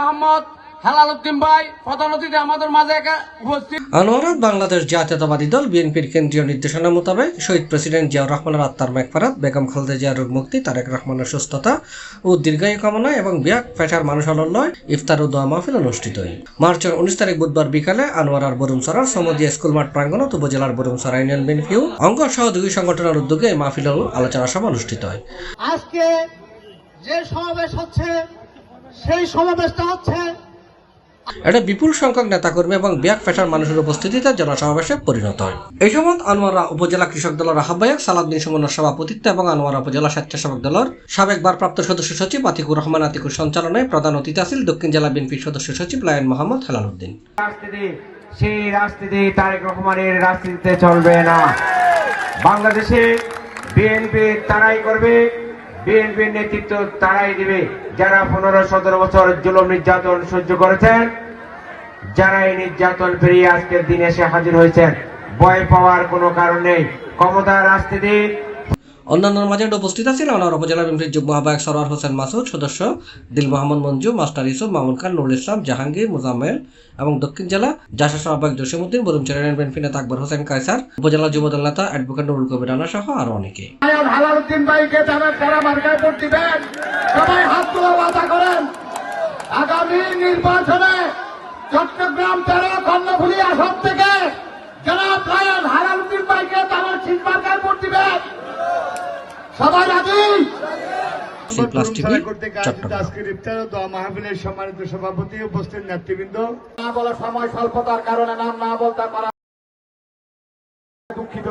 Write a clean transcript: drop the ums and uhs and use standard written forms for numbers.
মোহাম্মদ হেলাল উদ্দিন ভাই প্রধান অতিথি আমাদের মাঝে উপস্থিত। আনোয়ারাত বাংলাদেশ জাতীয়তাবাদী দল বিএনপির কেন্দ্রীয় নির্দেশনা মোতাবেক শহীদ প্রেসিডেন্ট জিয়াউর রহমানের আত্মার মাগফিরাত, বেগম খালেদা জিয়ার রোগ মুক্তি, তারেক রহমানের সুস্থতা ও দীর্ঘায়ু কামনা এবং বিয়াক পেশার মানুষ আলোল্লয় ইফতার ও দোয়া মাহফিল অনুষ্ঠিত হয়। মার্চের 19 তারিখ বুধবার বিকালে আনোয়ারার বরুমসরার সমদিয়া স্কুল মাঠ প্রাঙ্গণত উপজেলার বরুমসরা ইউনিয়ন বিএনপি অঙ্গ সহযোগী সংগঠনের উদ্যোগে এই মাহফিল ও আলোচনা সভা অনুষ্ঠিত হয়। আজকে যে সমাবেশ হচ্ছে সেই সমাবেশটা হচ্ছে এটা বিপুল সংখ্যক নেতাকর্মী এবং বিয়াক পেশার মানুষের উপস্থিতিতে জনসমাবেশে পরিণত হয়। এই সময় আনোয়ারা উপজেলা কৃষক দলের আহ্বায়ক সালাউদ্দিন সুমনের সভাপতিত্ব এবং আনোয়ারা উপজেলা স্বেচ্ছাসেবক দলের সাবেক ভারপ্রাপ্ত সদস্য সচিব আতিকুর রহমান আতিকুর সঞ্চালনায় প্রধান অতিথি আছেন দক্ষিণ জেলা বিএনপির সদস্য সচিব লায়ন মোহাম্মদ হেলাল উদ্দিন। সেই রাজনীতি তারেক রহমানের রাজনীতিতে চলবে না। বাংলাদেশে বিএনপি তারাই করবে, বিএনপির নেতৃত্ব তারাই দিবে যারা 15-17 বছর জুলুম নির্যাতন সহ্য করেছেন, যারা এই নির্যাতন পেরিয়ে আজকের দিনে এসে হাজির হয়েছেন। ভয় পাওয়ার কোনো কারণ নেই। ক্ষমতার রাজনীতি। অন্যান্যের মাঝে উপস্থিত আছেন আনোয়ারা উপজেলা বিএনপির যুগ্ম আহ্বায়ক সরওয়ার হোসেন মাসুদ, সদস্য দিল মোহাম্মদ মঞ্জু, মাস্টার ইউসুফ, মামুন খান, নুরুল ইসলাম, জাহাঙ্গীর, মুজাম্মেল এবং দক্ষিণ জেলা জাসা আহ্বায়ক জসিমউদ্দিন, বরুমচর ইউনিয়ন বিএনপি নেতা আকবর হোসেন কায়সার, উপজেলা যুবদল নেতা অ্যাডভোকেট নুরুল কবির রানা সহ আরো অনেকে। হেলাল উদ্দিন ভাইকে যারা মার্কায় ভোট দিবেন সবাই হাত তুলে ওয়াদা করেন আগামী নির্বাচনে চট্টগ্রাম 13 কর্ণফুলী আসন থেকে জনাব হেলাল উদ্দিন ভাইকে তারা শীত মার্কায় ভোট দিবেন। সবাই রাজি? আজকের ইফতার ও দোয়া মাহফিলের সম্মানিত সভাপতি, উপস্থিত নেতৃবৃন্দ, না বলার সময় স্বল্পতার কারণে নাম না বলতে পারা দুঃখিত।